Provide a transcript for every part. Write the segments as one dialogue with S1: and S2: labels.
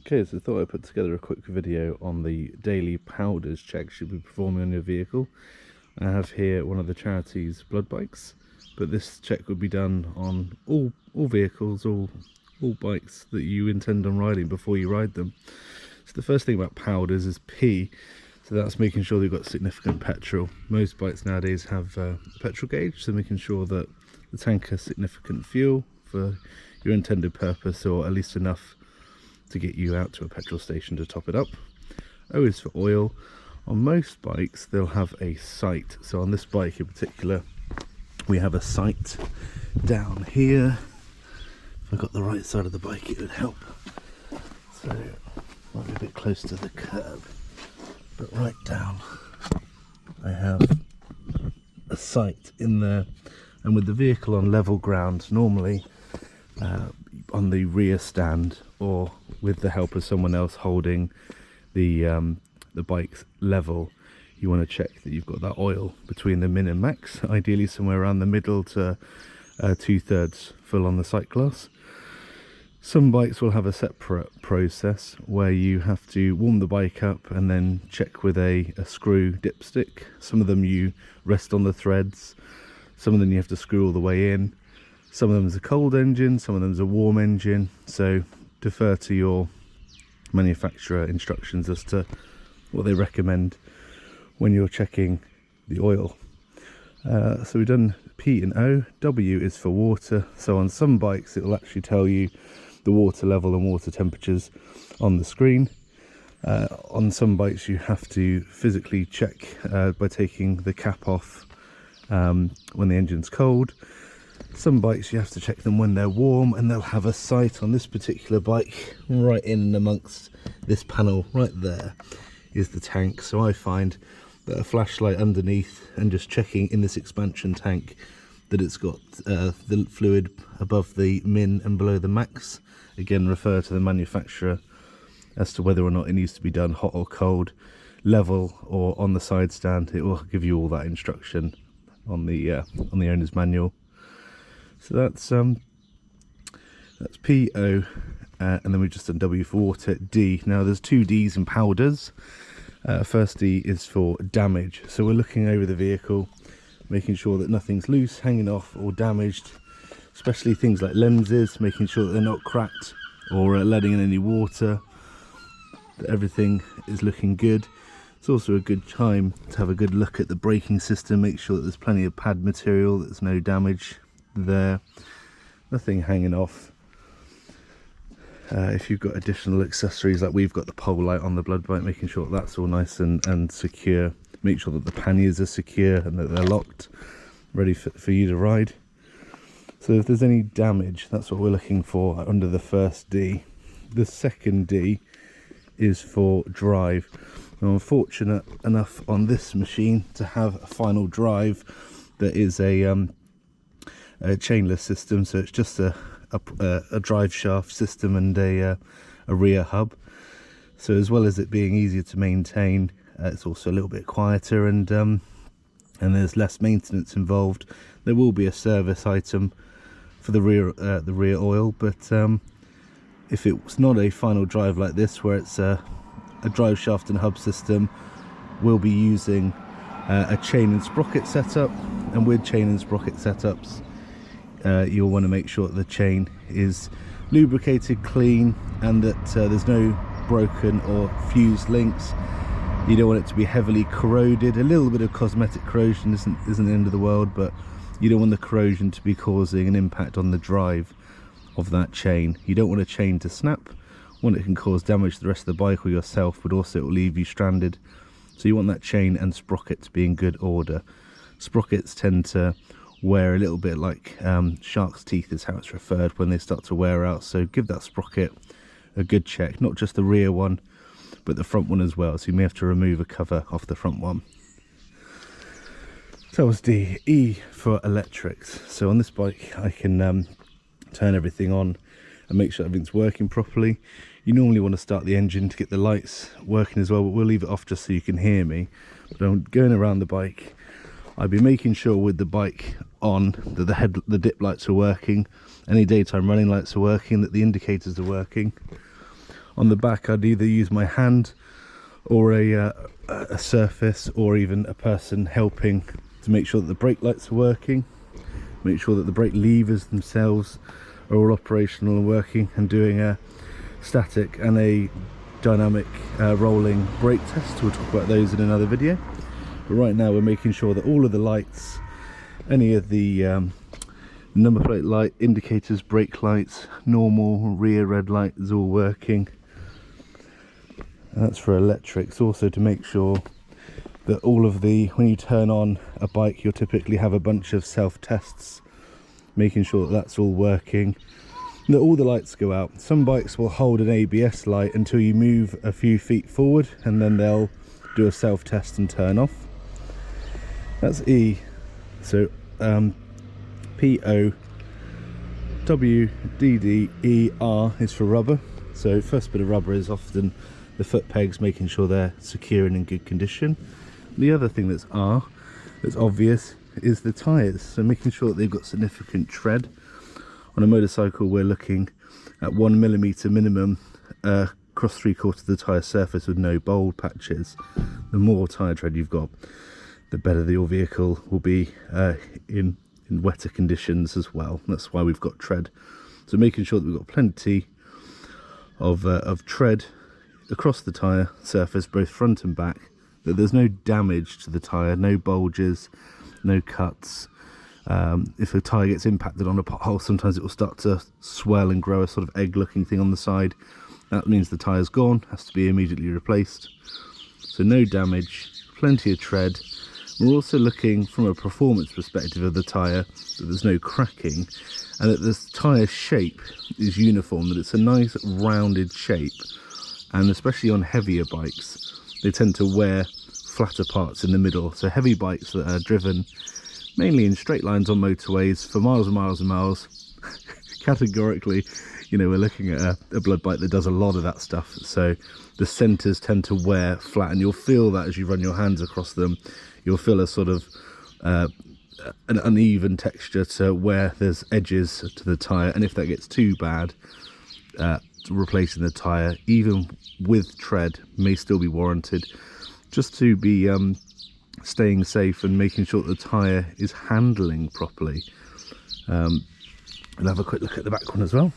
S1: Okay, so I thought I'd put together a quick video on the daily powders check you'll be performing on your vehicle. I have here one of the charity's blood bikes, but this check would be done on all vehicles, all bikes that you intend on riding before you ride them. So the first thing about powders is P, so that's making sure they've got significant petrol. Most bikes nowadays have a petrol gauge, so making sure that the tank has significant fuel for your intended purpose, or at least enough to get you out to a petrol station to top it up. O is for oil. On most bikes they'll have a sight, so on this bike in particular we have a sight down here. If I got the right side of the bike it would help, so might be a bit close to the curb, but right down I have a sight in there. And with the vehicle on level ground, normally on the rear stand or with the help of someone else holding the bike's level, you want to check that you've got that oil between the min and max, ideally somewhere around the middle to 2/3 full on the sight glass. Some bikes will have a separate process where you have to warm the bike up and then check with a screw dipstick. Some of them you rest on the threads, some of them you have to screw all the way in. Some of them is a cold engine, some of them is a warm engine, so defer to your manufacturer instructions as to what they recommend when you're checking the oil. So we've done P and O. W is for water, so on some bikes it will actually tell you the water level and water temperatures on the screen. On some bikes you have to physically check by taking the cap off when the engine's cold. Some bikes you have to check them when they're warm, and they'll have a sight. On this particular bike, right in amongst this panel right there is the tank, so I find that a flashlight underneath and just checking in this expansion tank that it's got the fluid above the min and below the max. Again, refer to the manufacturer as to whether or not it needs to be done hot or cold, level or on the side stand. It will give you all that instruction on the owner's manual. So that's P, O, and then we've just done W for water. D. Now there's two D's in powders. First D is for damage. So we're looking over the vehicle, making sure that nothing's loose, hanging off or damaged, especially things like lenses, making sure that they're not cracked or letting in any water, that everything is looking good. It's also a good time to have a good look at the braking system, make sure that there's plenty of pad material, that there's no damage there, nothing hanging off. If you've got additional accessories, like we've got the pole light on the blood bike, making sure that's all nice and secure. Make sure that the panniers are secure and that they're locked, ready for you to ride. So if there's any damage, that's what we're looking for under the first D. The second D is for drive. Now, I'm fortunate enough on this machine to have a final drive that is a chainless system, so it's just a drive shaft system and a rear hub. So as well as it being easier to maintain, it's also a little bit quieter, and there's less maintenance involved. There will be a service item for the rear oil, but if it's not a final drive like this, where it's a drive shaft and hub system, we'll be using a chain and sprocket setup. And with chain and sprocket setups, you'll want to make sure that the chain is lubricated, clean, and that there's no broken or fused links. You don't want it to be heavily corroded. A little bit of cosmetic corrosion isn't the end of the world, but you don't want the corrosion to be causing an impact on the drive of that chain. You don't want a chain to snap. One, it can cause damage to the rest of the bike or yourself, but also it will leave you stranded. So you want that chain and sprocket to be in good order. Sprockets tend to wear a little bit like shark's teeth is how it's referred when they start to wear out, so give that sprocket a good check, not just the rear one but the front one as well, so you may have to remove a cover off the front one. So that was D. E for electrics. So on this bike I can turn everything on and make sure everything's working properly. You normally want to start the engine to get the lights working as well, but we'll leave it off just so you can hear me. But I'm going around the bike, I'd be making sure with the bike on that the dip lights are working, any daytime running lights are working, that the indicators are working. On the back, I'd either use my hand or a surface, or even a person helping to make sure that the brake lights are working, make sure that the brake levers themselves are all operational and working, and doing a static and a dynamic rolling brake test. We'll talk about those in another video, but right now we're making sure that all of the lights, any of the number plate light indicators, brake lights, normal rear red light is all working. And that's for electrics. Also to make sure that all of the, when you turn on a bike, you'll typically have a bunch of self tests, making sure that that's all working, that all the lights go out. Some bikes will hold an ABS light until you move a few feet forward, and then they'll do a self test and turn off. That's E. So POWDDER is for rubber. So first bit of rubber is often the foot pegs, making sure they're secure and in good condition. The other thing that's R, that's obvious, is the tyres. So making sure that they've got significant tread. On a motorcycle, we're looking at 1mm minimum across 3/4 of the tyre surface with no bold patches. The more tyre tread you've got, the better your vehicle will be in wetter conditions as well. That's why we've got tread. So making sure that we've got plenty of tread across the tyre surface, both front and back, that there's no damage to the tyre, no bulges, no cuts. If a tyre gets impacted on a pothole, sometimes it will start to swell and grow a sort of egg looking thing on the side. That means the tyre's gone, has to be immediately replaced. So no damage, plenty of tread. We're also looking from a performance perspective of the tyre that there's no cracking, and that the tyre shape is uniform, that it's a nice rounded shape. And especially on heavier bikes, they tend to wear flatter parts in the middle. So heavy bikes that are driven mainly in straight lines on motorways for miles and miles and miles, categorically, you know, we're looking at a blood bike that does a lot of that stuff. So the centres tend to wear flat, and you'll feel that as you run your hands across them. You'll feel a sort of an uneven texture to where there's edges to the tyre, and if that gets too bad, replacing the tyre, even with tread, may still be warranted, just to be staying safe and making sure that the tyre is handling properly. And have a quick look at the back one as well.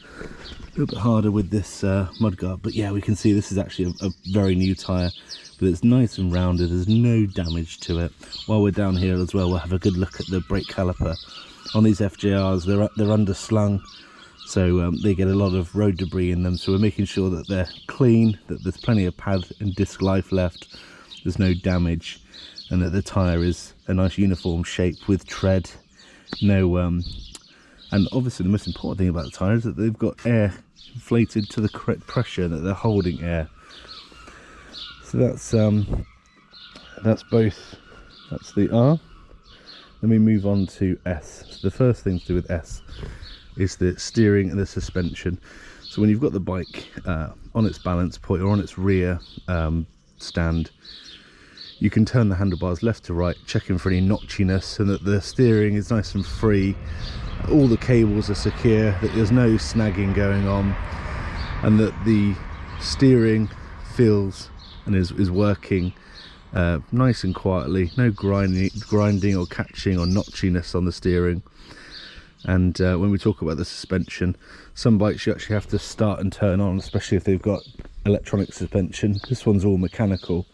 S1: A little bit harder with this mudguard, but yeah, we can see this is actually a very new tyre, but it's nice and rounded, there's no damage to it. While we're down here as well, we'll have a good look at the brake caliper. On these FJRs, they're underslung, so they get a lot of road debris in them, so we're making sure that they're clean, that there's plenty of pad and disc life left, there's no damage, and that the tyre is a nice uniform shape with tread. No and obviously the most important thing about the tyre is that they've got air inflated to the correct pressure, that they're holding air. So that's both, that's the R. Then we move on to S. So the first thing to do with S is the steering and the suspension. So when you've got the bike on its balance point or on its rear stand, you can turn the handlebars left to right, checking for any notchiness, and that the steering is nice and free, all the cables are secure, that there's no snagging going on, and that the steering feels and is working nice and quietly, no grinding or catching or notchiness on the steering. And when we talk about the suspension, some bikes you actually have to start and turn on, especially if they've got electronic suspension. This one's all mechanical,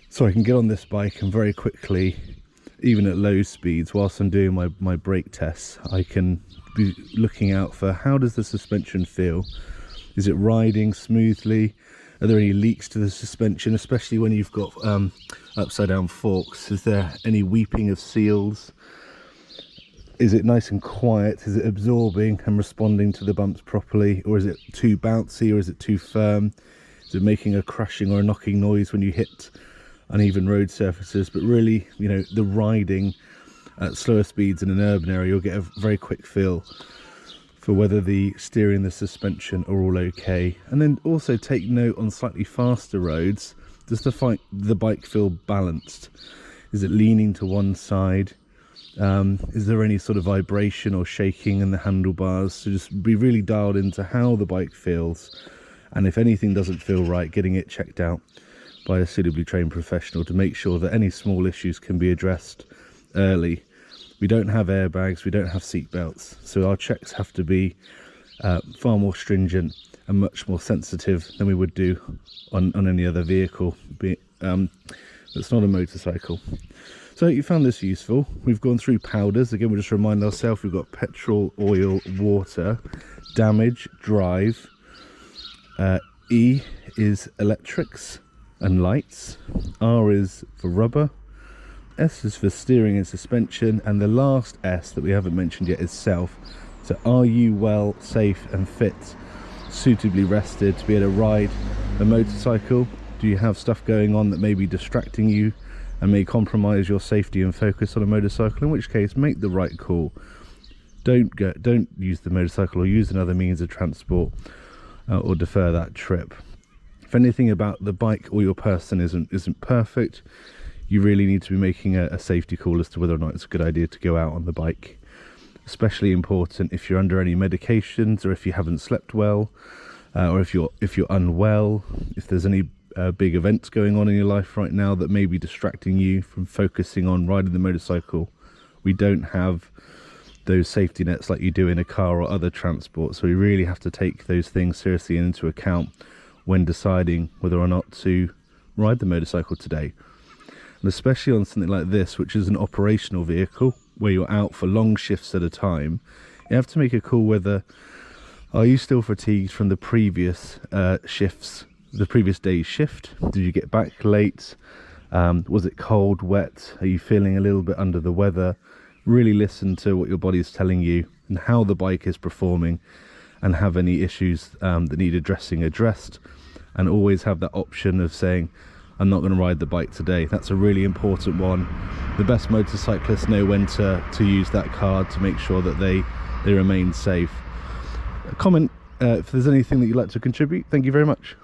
S1: so I can get on this bike and very quickly, even at low speeds, whilst I'm doing my brake tests, I can be looking out for how does the suspension feel. Is it riding smoothly? Are there any leaks to the suspension, especially when you've got upside down forks? Is there any weeping of seals? Is it nice and quiet? Is it absorbing and responding to the bumps properly? Or is it too bouncy, or is it too firm? Is it making a crashing or a knocking noise when you hit uneven road surfaces? But really, you know, the riding at slower speeds in an urban area, you'll get a very quick feel for whether the steering and the suspension are all okay. And then also take note on slightly faster roads, does the bike feel balanced? Is it leaning to one side? Is there any sort of vibration or shaking in the handlebars? So just be really dialed into how the bike feels, and if anything doesn't feel right, getting it checked out by a suitably trained professional to make sure that any small issues can be addressed early. We don't have airbags, we don't have seat belts, so our checks have to be far more stringent and much more sensitive than we would do on any other vehicle that's not a motorcycle. So you found this useful. We've gone through powders. Again, we'll just remind ourselves we've got petrol, oil, water, damage, drive. E is electrics and lights. R is for rubber. S is for steering and suspension. And the last S that we haven't mentioned yet is self. So are you well, safe and fit, suitably rested to be able to ride a motorcycle? Do you have stuff going on that may be distracting you and may compromise your safety and focus on a motorcycle? In which case, make the right call. Don't use the motorcycle or use another means of transport, or defer that trip. If anything about the bike or your person isn't perfect, you really need to be making a safety call as to whether or not it's a good idea to go out on the bike. Especially important if you're under any medications, or if you haven't slept well, or if you're unwell, if there's any big events going on in your life right now that may be distracting you from focusing on riding the motorcycle. We don't have those safety nets like you do in a car or other transport, so we really have to take those things seriously and into account when deciding whether or not to ride the motorcycle today. And especially on something like this, which is an operational vehicle where you're out for long shifts at a time, you have to make a call whether, are you still fatigued from the previous shifts, the previous day's shift? Did you get back late? Was it cold, wet? Are you feeling a little bit under the weather? Really listen to what your body is telling you and how the bike is performing, and have any issues that need addressing addressed, and always have that option of saying, I'm not going to ride the bike today. That's a really important one. The best motorcyclists know when to use that card to make sure that they remain safe. Comment if there's anything that you'd like to contribute. Thank you very much.